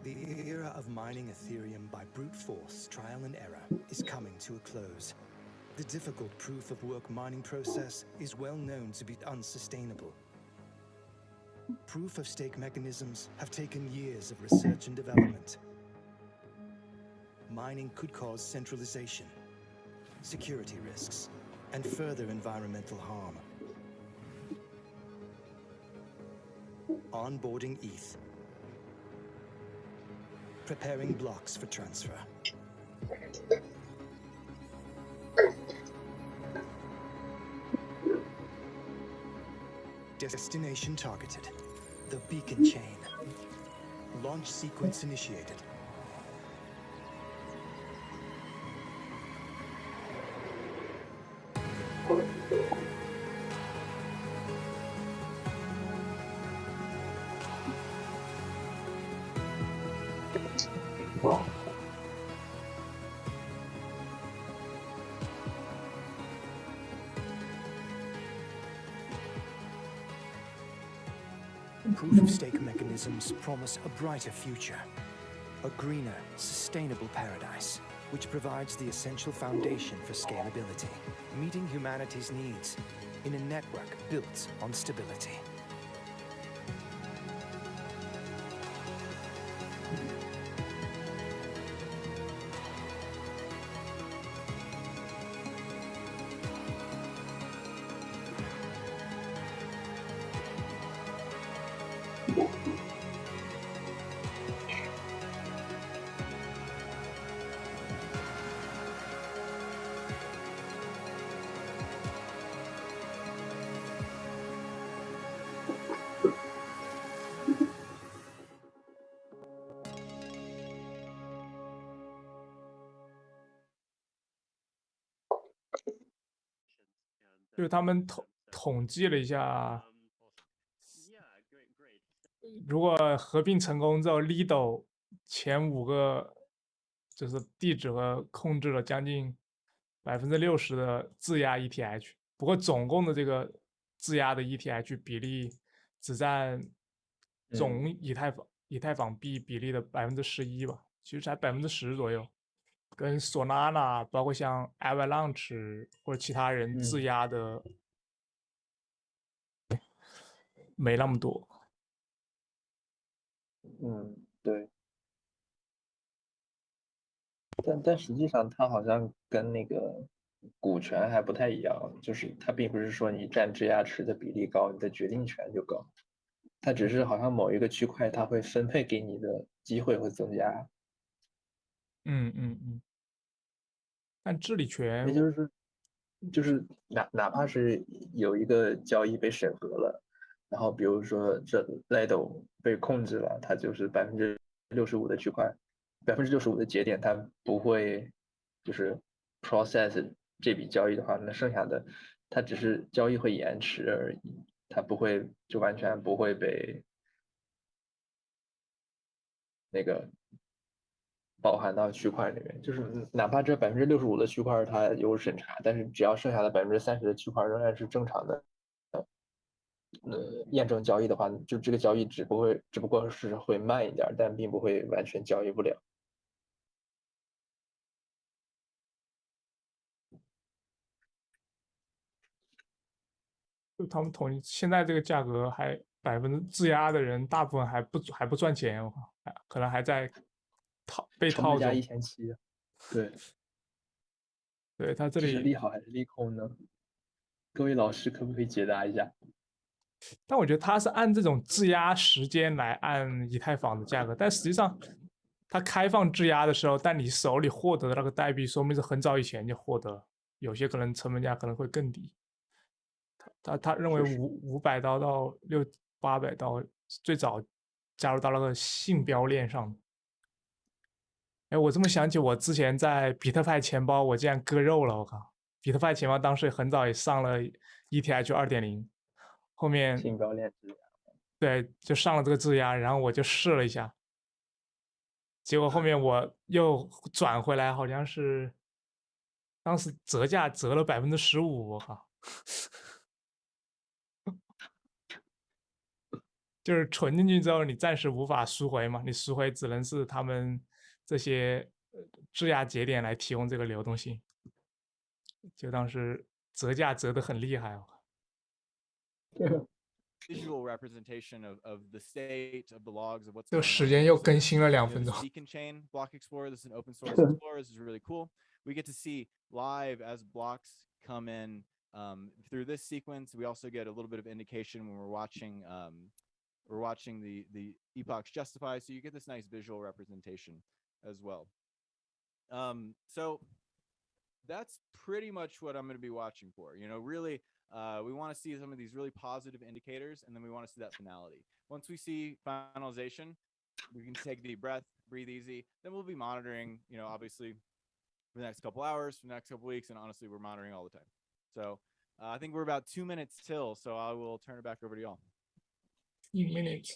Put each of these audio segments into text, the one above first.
The era of mining Ethereum by brute force, trial and error, is coming to a close. The difficult proof-of-work mining process is well known to be unsustainable. Proof-of-stake mechanisms have taken years of research and development. Mining could cause centralization, security risks, and further environmental harm. Onboarding Eth. Preparing blocks for transfer. Destination targeted. The beacon chain. Launch sequence initiated. Proof-of-stake mechanisms promise a brighter future, a greener, sustainable paradise, which provides the essential foundation for scalability, meeting humanity's needs in a network built on stability.就是他们统计了一下，如果合并成功之后 ，Lido 前5个就是地址和控制了将近60%的质押 ETH， 不过总共的这个质押的 ETH 比例只占总以太坊币比例的11%吧，其实才10%左右。跟 Solana 包括像 Avalanche 或者其他人质押的没那么多。对。但实际上它好像跟那个股权还不太一样，就是它并不是说你占质押池的比例高，你的决定权就高，它只是好像某一个区块它会分配给你的机会会增加。但治理权，也就是哪怕是有一个交易被审核了，然后比如说这 Lido 被控制了，它就是65%的区块，65%的节点，它不会就是 process 这笔交易的话，那剩下的它只是交易会延迟而已，它不会就完全不会被那个包含到区块里面，就是哪怕这65%的区块它有审查，但是只要剩下的30%的区块仍然是正常的，验证交易的话，就这个交易只不过是会慢一点，但并不会完全交易不了。就他们统计现在这个价格还质押的人大部分还不赚钱，可能还在被套中。1700，对。对，他这里是利好还是利空呢？各位老师可不可以解答一下？但我觉得他是按这种质押时间来按以太坊的价格，但实际上他开放质押的时候，但你手里获得的那个代币，说明是很早以前就获得，有些可能成本价可能会更低。他认为500刀到800刀最早加入到那个信标链上。哎，我这么想起，我之前在比特派钱包，我竟然割肉了，我靠！比特派钱包当时很早也上了 ETH 2.0，后面信标链质押，对，就上了这个质押，然后我就试了一下，结果后面我又转回来，好像是当时折价折了15%，我靠！就是存进去之后，你暂时无法赎回嘛，你赎回只能是他们这些质押节点来提供这个流动性，就当时折价折得很厉害哦。visual representation of the state of the logs of what's 就 going 时 on. 间又 So 更新了 you 2 know, 分 this 钟。 beacon chain block explorer, this is an open source explorer. This is really cool. We get to see live as blocks come in through this sequence. We also get a little bit of indication when we're watching the epochs justify. So you get this nice visual representation as well. So that's pretty much what I'm going to be watching for. You know, really, we want to see some of these really positive indicators, and then we want to see that finality. Once we see finalization, we can take a deep breath, breathe easy. Then we'll be monitoring, you know, obviously for the next couple hours, for the next couple weeks, and honestly, we're monitoring all the time. So I think we're about 2 minutes till, so I will turn it back over to y'all. 1 minute.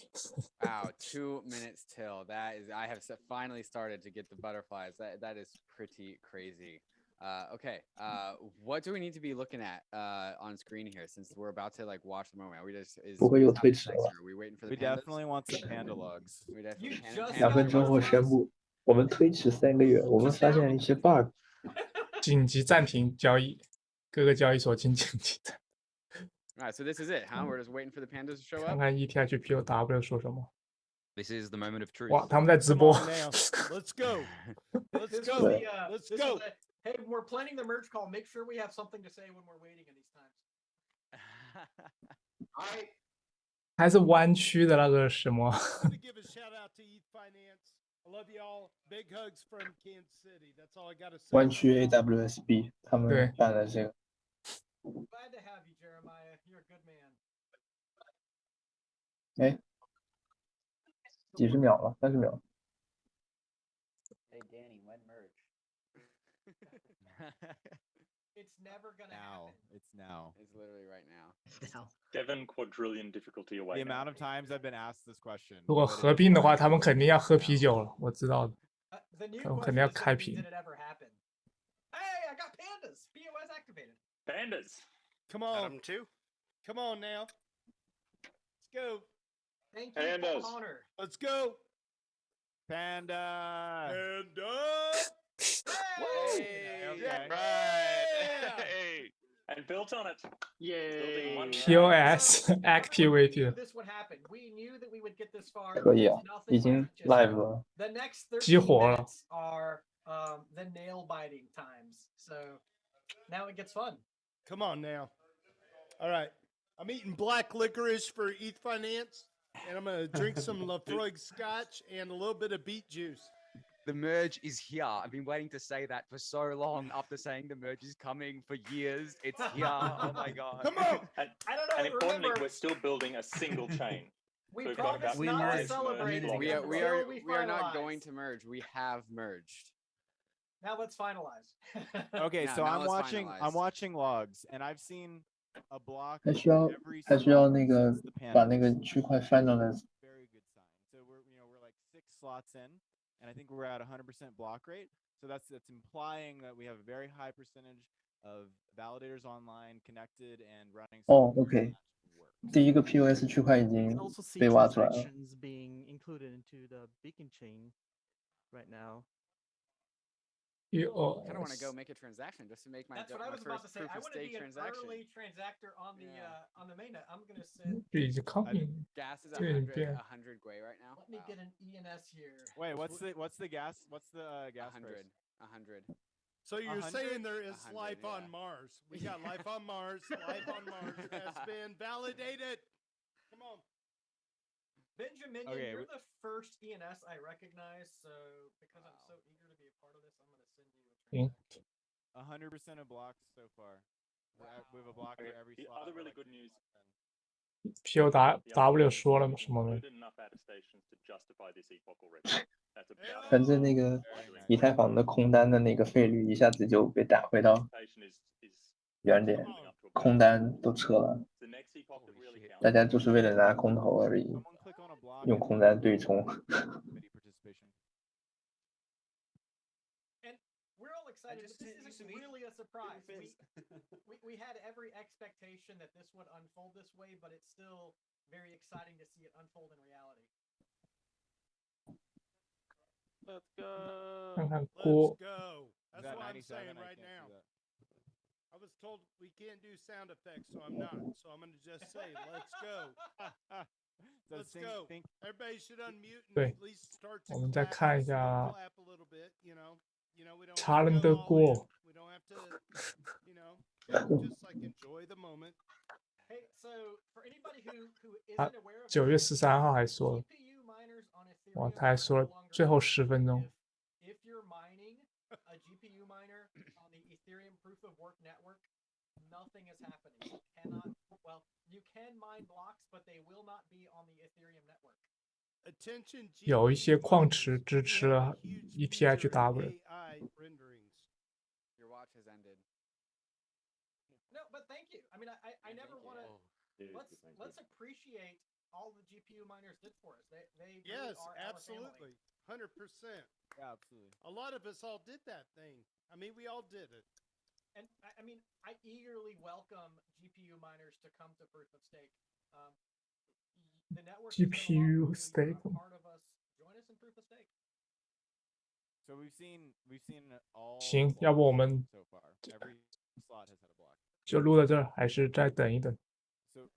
Wow, 2 minutes till. That is, I have finally started to get the butterflies. That is pretty crazy. Okay, what do we need to be looking at on screen here, since we're about to like watch the moment? Are we just is 不会有 what's 推 happening 迟 next? 了。 Are we waiting for the We pandas? definitely want some panda logs. We definitely You panda- just panda 2分钟后 logs. 宣布，我们推迟3个月，我们发现了一些 bug。紧急暂停交易，各个交易所进紧急暂。 All right, so this is it, huh? We're just waiting for the pandas to show 看 up. 看 ETH POW 说什么。 This is the moment of truth. 哇，他们在直 Come 播。 on now. Let's go. Let's This go. was the, Let's this go. was the, hey, when we're planning the merge call, make sure we have something to say when we're waiting in these times. All right. 还是湾区的那个什么。 I want to give a shout out to Eth Finance. I love y'all. Big hugs from Kansas City. That's all I got to say. 湾区 AWSB 他对们办了这个， Glad to have you, Jeremiah. You're a good man. 哎，几十秒了，30秒。 Hey Danny, when merge? It's never gonna Now, happen. it's now. It's literally right now. Now. 7 quadrillion difficulty away. The now. amount of times I've been asked this question. 如果 but it 合 is 并的话， finally 他们肯定要喝 now. 啤酒了，我知道的。 The new 他们 question 肯定要 is 开 gonna be, 瓶 did。it ever happen? Hey, I got pandas. POS activated. Pandas. Come on. Adam too. Come on now. Let's go. Thank you, Pandas. Paul Honor. Let's go. Panda. And Hey, okay. Yeah. Hey. And built on it. Building one POS Everyone knew activated。 this would happen. We knew that we would get this far. 可以 It's 啊， nothing 已经 like just- live 了。 The next 激 13活了。 minutes are the nail biting times. So now it gets fun. Come on now. All right. I'm eating black licorice for Eth Finance, and I'm going to drink some Lafroig scotch and a little bit of beet juice. The merge is here. I've been waiting to say that for so long after saying the merge is coming for years. It's here. Oh my god. Come on. And, I don't know. and importantly, remember, we're still building a single chain. we we've got promised about not to 5 celebrate merge it We are, blocks. we until are, we we are not going finalize. to merge. We have merged. Now let's finalize. Okay, Now- so now I'm let's watching. I'm finalize. watching logs, and I've seen a block 还需要 every 还需要 slot 那个 since the 把那个 pandas. 区块 finalize。 Very good sign. So we're like 6 slots in, and I think we're at 100% block rate. So that's implying that we have a very high percentage of validators online, connected, and running. 哦 some ，OK， work. 第一个 POS 区块已 You can 经 also see 被挖出来了。 transactions being included into the beacon chain right now. I kind of want to go make a transaction just to make my, That's what I my was about to first say. proof I of want to stake be an transaction. early transactor on the Yeah. mainnet. I'm gonna send. 这已经 coming。 Gas is Dude, 100, yeah. 100 Gwei right now. Let me Wow. get an ENS here. Wait, what's the gas? What's the gas 100, price? 100. So you're 100? saying there is 100, life yeah. on Mars. We got life on Mars. Life on Mars has been validated. Come on. Benjamin, Okay, you're the first ENS I recognize. So because I'm so eager to be a part of this, I'm gonna send you a transaction. 100% of blocks so far. We have a block for Okay, every the slot. other we're really like good 6 news. slots in. POW 说了什么没？ Included enough attestations to justify this epoch already. That's about 反正那个以太坊的空单的那个费率一下子就被打回到 Attestation is 原点， coming up to a 空单都撤了， The next epoch that really counts. 大家就是为了拿空头而已， Someone click on a block 用 and 空单对冲。 committee participation. And we're all excited. excited. just This did isn't used to be really a surprise. Fizz. We had every expectation that this would unfold this way, but it's still very exciting to see it unfold in reality. Let's go. 看看 Let's 锅， go. Is That's that what I'm 97? saying I right can't now. see that. I was told we can't do sound effects, so I'm not. So I'm going to just say, let's go. So Let's think, go. think Everybody should unmute and 对 at least start to 我们再 clap. 看一 just slow 下 clap a little bit, you know. We don't 查 have to 人 go 的 all in. 锅， We don't have to, you know, just like enjoy the moment. Hey, so for anybody who 他 isn't aware of 9月 this, 13号还说了， GPU miners on 哇， Ethereum 他还 are 说 no 了 longer 最后 exclusive. 10分钟， If you're mining a GPU miner on the Ethereum proof of work network, nothing is happening. You cannot, well, you can mine blocks, but they will not be on the Ethereum network. Attention, 有一些 GPU 矿 miners. 池 We 支持 have a 了 huge ETH feature in W。 AI renderings. Your watch has ended. No, but thank you. I mean, I never want to. Let's appreciate all the GPU miners did for us. They really Yes, are our absolutely. family. 100%. Yeah, absolutely. A lot of us all did that thing. I mean, we all did it. And I mean, I eagerly welcome GPU miners to come to proof of stake. The network has been a lot GPU more, you're stake. a part of us. Join us in proof of stake. So we've seen all 行， blocks 要不我们 so far. Every slot has had a block. 就录到这儿，还是再等一等？ So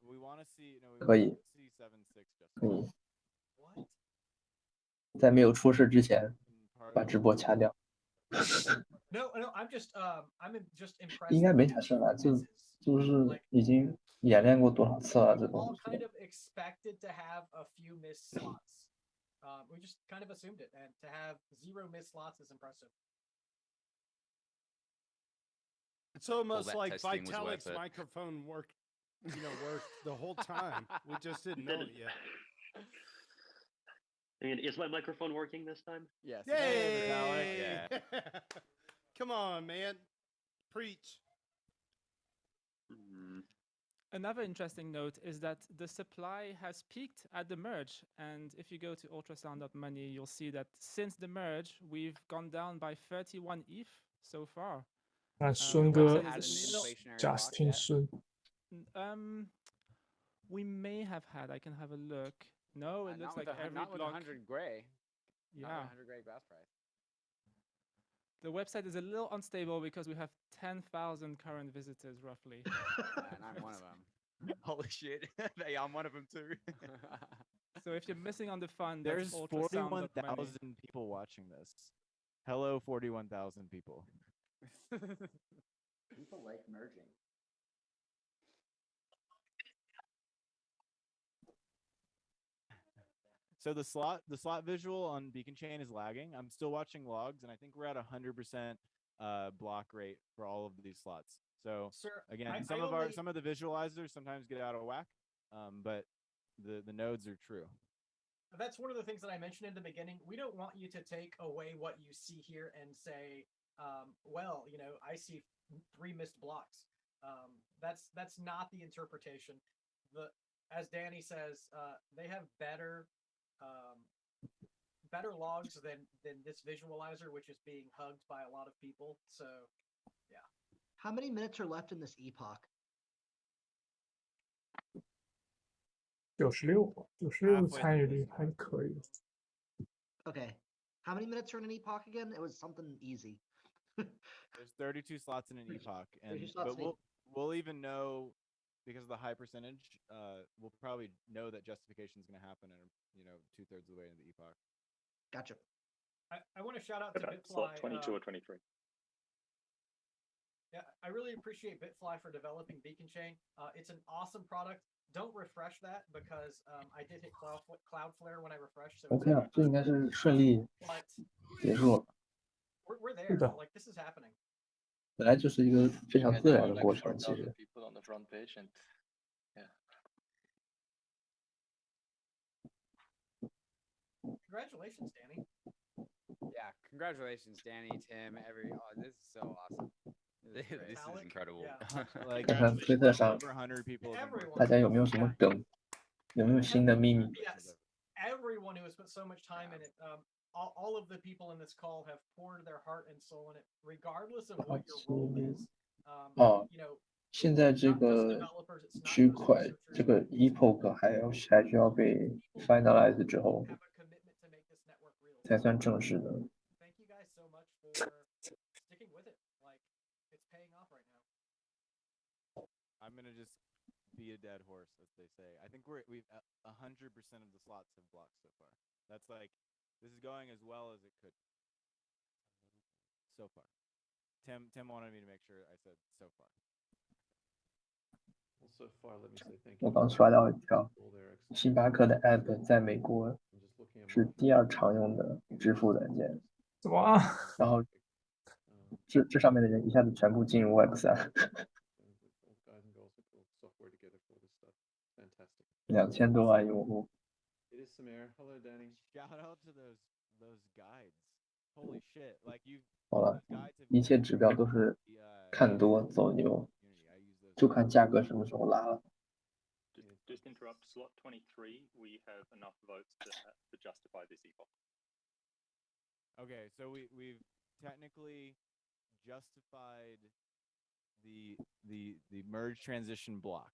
we want to see, no, we 可以 want to see 7-6 just 可以 What? 在没有出事之前 part 把直播掐掉， No, I'm just just impressed. 应该 that 没 we 啥 have 事了， two 就 misses. 是 Like 已经演练过多少次了，这 we all 东西。 kind of expected to have a few missed slots. We just kind of assumed it, and to have 0 missed slots is impressive. It's almost that like testing was Vitalik's worth it. microphone worked the whole time. We just didn't know it yet. And is my microphone working this time? Yes. Yay! Yeah. Come on, man. Preach. Another interesting note is that the supply has peaked at the merge, and if you go to ultrasound.money, you'll see that since the merge, we've gone down by 31 ETH so far. 看 the 孙哥 website is a little- Justin 孙， we may have had. I can have a look. No, it looks like every not with block. 100 gray. Not Yeah, with 100 gray gas price. the website is a little unstable because we have 10,000 current visitors roughly. And I'm one of them. Holy shit. I'm one of them too. So if you're missing on the fund, There's that's ultrasound.money. 41,000 people watching this. Hello, 41,000 people. People like merging. So the slot visual on Beacon Chain is lagging. I'm still watching logs, and I think we're at 100% block rate for all of these slots. So Sir, again, I some only- of the visualizers sometimes get out of whack, but the nodes are true. That's one of the things that I mentioned in the beginning. We don't want you to take away what you see here and say, well, you know, I see 3 missed blocks. That's not the interpretation. As Danny says, they have better logs than this visualizer, which is being hugged by a lot of people. So yeah. How many minutes are left in this epoch? 96参与率还可以。 Okay. How many minutes are in an epoch again? It was something easy. There's 32 slots in an epoch, and 32 slots but in we'll even know because of the high percentage. We'll probably know that justification is going to happen in 2/3 of the way into the epoch. Gotcha. I want to shout out to Slot Bitfly. 22 or 23. Yeah, I really appreciate Bitfly for developing Beacon Chain. It's an awesome product. Don't refresh that because I did hit Cloudflare when I refreshed. So OK 啊，这应该是顺利结束了。 we're there. 是的 Like this is happening. 本来就是一个非常自然的过程，其实。 people on the front page and yeah. Congratulations, Danny. Yeah, congratulations, Danny, Tim, this is so awesome. This is incredible. Yeah. Like 看看推特上 over 100 people. have been Everyone. 大家有没有什么梗，有没有新的秘密？ Yes. Everyone who has put so much time in it. all of the people in this call have poured their heart and soul in it, regardless of what your role is. 哦， You know, 现在这 not just 个 developers, it's not 区 just 块， researchers. 这个 epoch 还需要被 finalize 之后 Have a commitment to make this network real. 才算正式的。 Thank you guys so much for sticking with it. Like, it's paying off right now. I'm gonna just be a dead horse, as they say. I think we've 100% of the slots have blocked so far. That's like, this is going as well as it could. So far. Tim wanted me to make sure I said so far. Well, so far, let me say thank 我 you. 刚刷到一条， All their excellent 星巴克的 app 在美国 I'm just looking at 是 my 第2常用的支付软件，怎么啊？然后这上面的人一下子全部进入 Web3， guide and also pull software together for this stuff. Fantastic. 2000多万用户。 It is Samir. Hello, Danny. Shout out to those guides. Holy shit! Like you. 好了，一切指标都是看多走牛，就看价格什么时候拉了。 Just interrupt. Slot 23. We have enough votes to justify this epoch. Okay, so we've technically justified the merge transition block.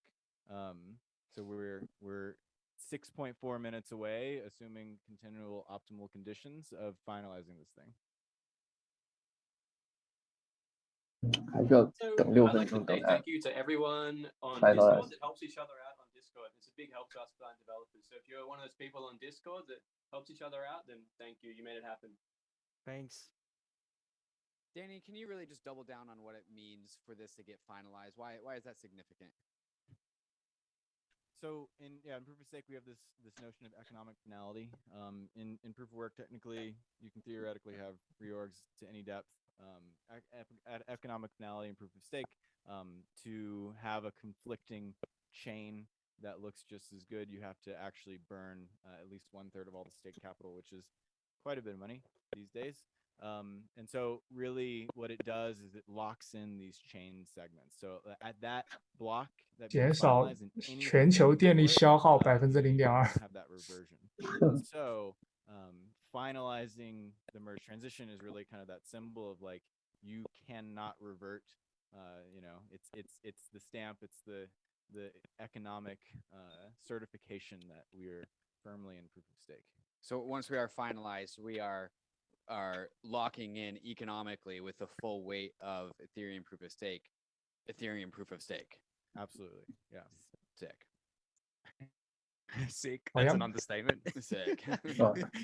So we're 6.4 minutes away, assuming continual optimal conditions of finalizing this thing. 还是要等6 I'd 分 like 钟 to 等 say 它 thank you to everyone on finalize. Discord that helps each other out on Discord. It's a big help to us blind developers. So if you're one of those people on Discord that helps each other out, then thank you. You made it happen. Thanks. Danny, can you really just double down on what it means for this to get finalized? Why is that significant? So in proof of stake, we have this notion of economic finality. In proof of work, technically, you can theoretically have reorgs to any depth. Economic finality in proof of stake, to have a conflicting chain that looks just as good, you have to actually burn at least 1/3 of all the stake capital, which is quite a bit of money these days. And so really what it does is it locks in these chain segments. So at that block that 减少 finalized in any 全球电力消耗 have 0.02%。 that reversion. So finalizing the merge transition is really kind of that symbol of like, you cannot revert. You know, it's the stamp, it's the economic certification that we're firmly in proof of stake. So once we are finalized, we are locking in economically with the full weight of Ethereum proof of stake. Ethereum proof of stake. Absolutely. Yeah. Sick. Sick. Oh, That's yeah. an understatement. Sick.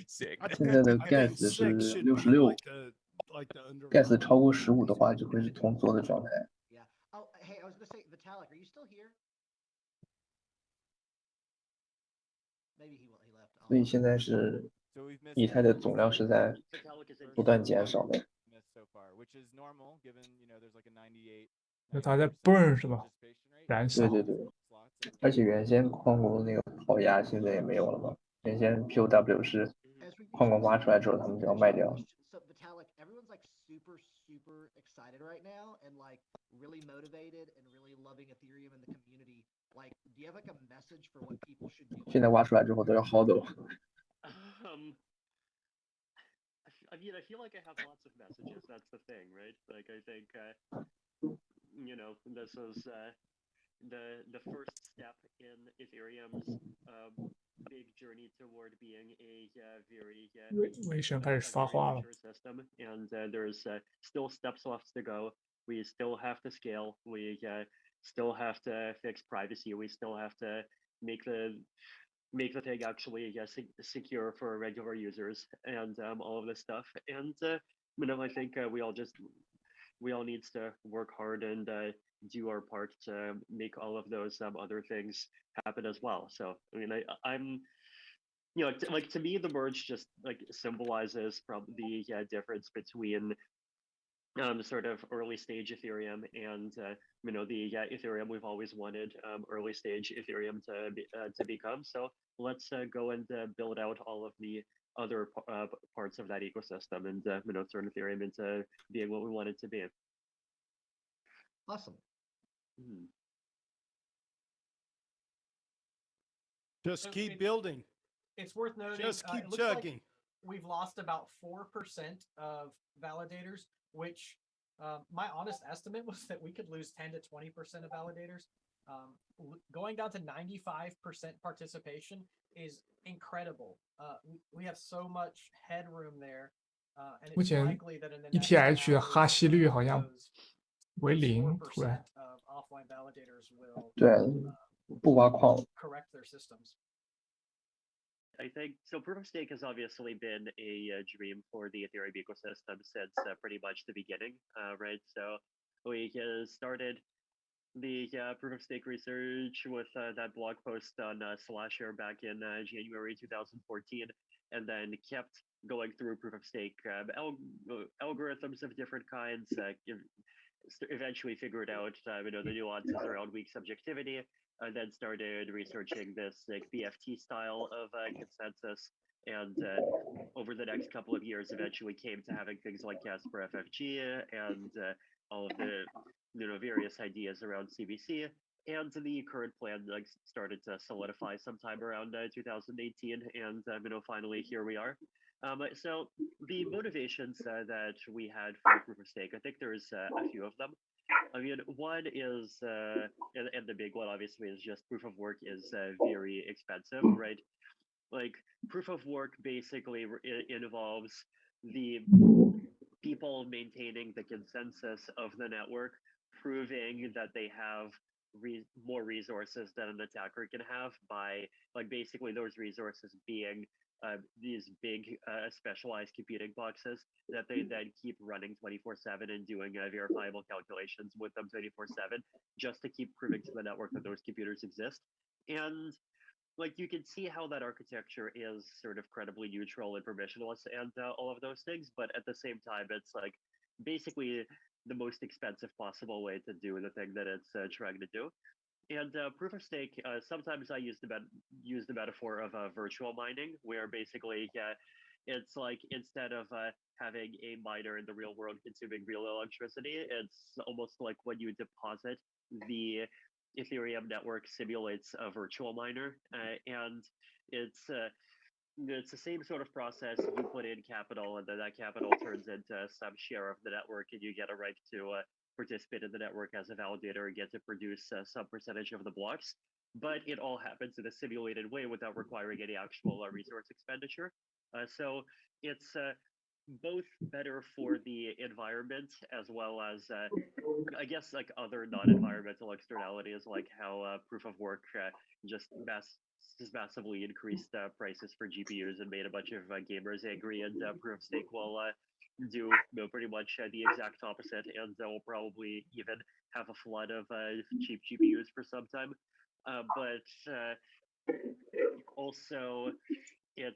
Sick. 现在的 I think gas 是 sick should be 66 like the underlying. gas 超过15的话就会是通缩的状态。 Yeah. Oh, hey, I was gonna say, Vitalik, are you still here? Maybe he left. 所以现在是以太的总量是在不断减少的。 So far, which is normal given, you know, there's like a 98. 那它在 burn 是吧？燃烧。对对对，而且原先矿工那个跑压现在也没有了嘛。原先 POW 是矿工挖出来之后他们就要卖掉。 So Vitalik, everyone's like super excited right now and like really motivated and really loving Ethereum and the community. Like, do you have like a message for what people should do? 现在挖出来之后都要薅走。 I mean, I feel like I have lots of messages. That's the thing, right? Like, I think, you know, this is the first step in Ethereum's big journey toward being a very 卫生开始发话了。 mature system, and there's still steps left to go. We still have to scale. We still have to fix privacy. We still have to make the thing actually secure for regular users and all of this stuff. And you know, I think we all needs to work hard and do our part to make all of those other things happen as well. So I mean, I'm you know, like to me, the merge just like symbolizes probably the difference between sort of early stage Ethereum and you know, the Ethereum we've always wanted early stage Ethereum to become. So let's go and build out all of the other parts of that ecosystem and you know, turn Ethereum into being what we want it to be. Awesome. Just keep building. It's worth noting. Just keep it looks like chugging. we've lost about 4% of validators, which my honest estimate was that we could lose 10 to 20% of validators. Going down to 95% participation is incredible. We have so much headroom there, and 目 it's 前 likely that in the next ETH 的 hours, 哈希率好像 those 为 those 0，突 4% 然。 of offline validators will 对，不挖矿。 correct their systems. I think so. Proof of stake has obviously been a dream for the Ethereum ecosystem since pretty much the beginning, right? So we started the proof of stake research with that blog post on Slasher back in January 2014, and then kept going through proof of stake algorithms of different kinds. Eventually figured out the nuances around weak subjectivity, and then started researching this like BFT style of consensus. And over the next couple of years, eventually came to having things like Casper FFG and all of the various ideas around CBC. And the current plan like started to solidify sometime around 2018, and finally here we are. So the motivations that we had for proof of stake, I think there's a few of them. I mean, one is, and the big one obviously is just proof of work is very expensive, right? Like proof of work basically involves the people maintaining the consensus of the network, proving that they have more resources than an attacker can have by like basically those resources being these big specialized computing boxes that they then keep running 24/7 and doing verifiable calculations with them 24/7 just to keep proving to the network that those computers exist. And like you can see how that architecture is sort of credibly neutral and permissionless and all of those things, but at the same time it's like basically the most expensive possible way to do the thing that it's trying to do. And proof of stake, sometimes I use the metaphor of virtual mining, where basically it's like instead of having a miner in the real world consuming real electricity, it's almost like when you deposit, the Ethereum network simulates a virtual miner, and it's the same sort of process. You put in capital, and then that capital turns into some share of the network, and you get a right to participate in the network as a validator and get to produce some percentage of the blocks. But it all happens in a simulated way without requiring any actual resource expenditure. So it's both better for the environment as well as, I guess, like other non-environmental externalities, like how proof of work just massively increased prices for GPUs and made a bunch of gamers angry, and proof of stake will do pretty much the exact opposite, and will probably even have a flood of cheap GPUs for some time. But also it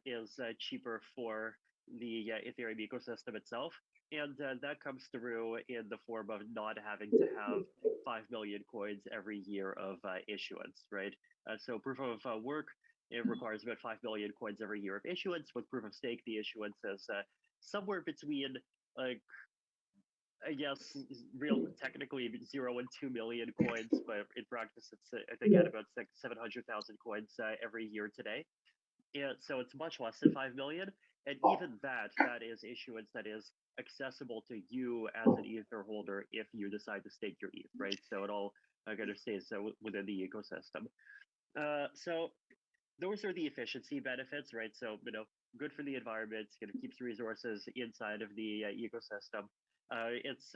is cheaper for the Ethereum ecosystem itself, and that comes through in the form of not having to have 5 million coins every year of issuance, right? So proof of work, it requires about 5 million coins every year of issuance. With proof of stake, the issuance is somewhere between, like, I guess, technically 0 and 2 million coins, but in practice, it's I think at about 700,000 coins every year today. And so it's much less than 5 million, and even that is issuance that is accessible to you as an Ether holder if you decide to stake your ETH, right? So it all kind of stays within the ecosystem. So those are the efficiency benefits, right? So good for the environment, kind of keeps resources inside of the ecosystem. It's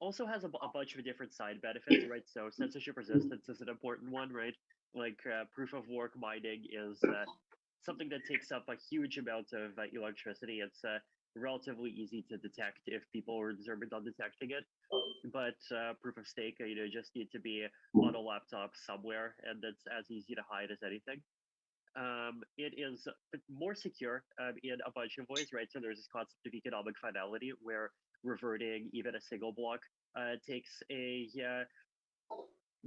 also has a bunch of different side benefits, right? So censorship resistance is an important one, right? Like proof of work mining is something that takes up a huge amount of electricity. It's relatively easy to detect if people are determined on detecting it. But proof of stake, just need to be on a laptop somewhere, and it's as easy to hide as anything. It is more secure in a bunch of ways, right? So there's this concept of economic finality, where reverting even a single block takes a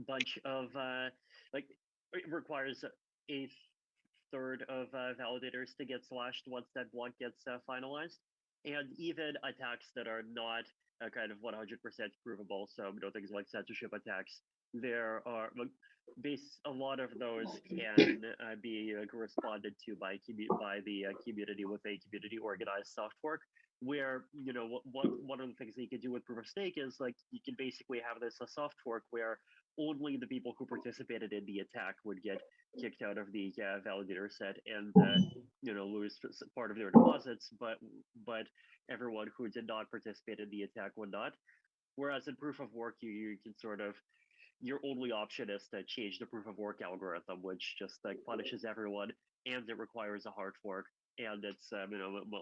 bunch of it requires a third of validators to get slashed once that block gets finalized. And even attacks that are not kind of 100% provable. So things like censorship attacks. There are a lot of those can be responded to by the community with a community organized soft fork. Where one of the things that you can do with proof of stake is like you can basically have this a soft fork where only the people who participated in the attack would get kicked out of the validator set and lose part of their deposits, but everyone who did not participate in the attack would not. Whereas in proof of work, you can sort of your only option is to change the proof of work algorithm, which just like punishes everyone, and it requires a hard fork, and it's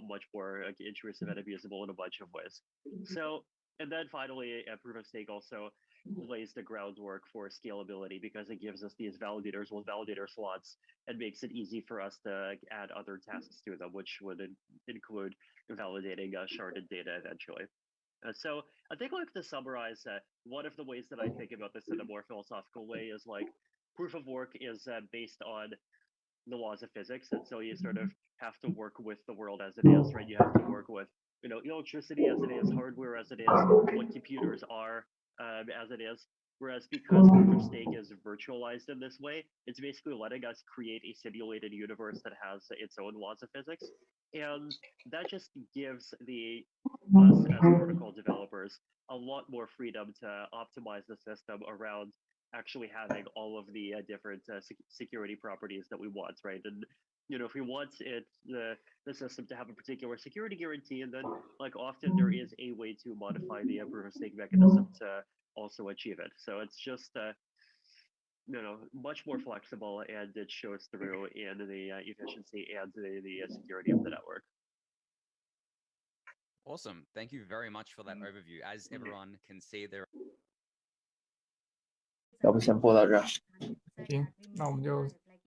much more intrusive and abusable in a bunch of ways. So, and then finally, proof of stake also lays the groundwork for scalability because it gives us these validators with validator slots and makes it easy for us to add other tasks to them, which would include validating sharded data eventually. So I think like to summarize, one of the ways that I think about this in a more philosophical way is like proof of work is based on the laws of physics, and so you sort of have to work with the world as it is, right? You have to work with electricity as it is, hardware as it is, what computers are as it is. Whereas because proof of stake is virtualized in this way, it's basically letting us create a simulated universe that has its own laws of physics. And that just gives us as protocol developers a lot more freedom to optimize the system around actually having all of the different security properties that we want, right? And if we want the system to have a particular security guarantee, and then like often there is a way to modify the proof of stake mechanism to also achieve it. So it's just much more flexible, and it shows through in the efficiency and the security of the network. Awesome. Thank you very much for that overview. As everyone can see, there. 要不先播到这儿。行，那我们就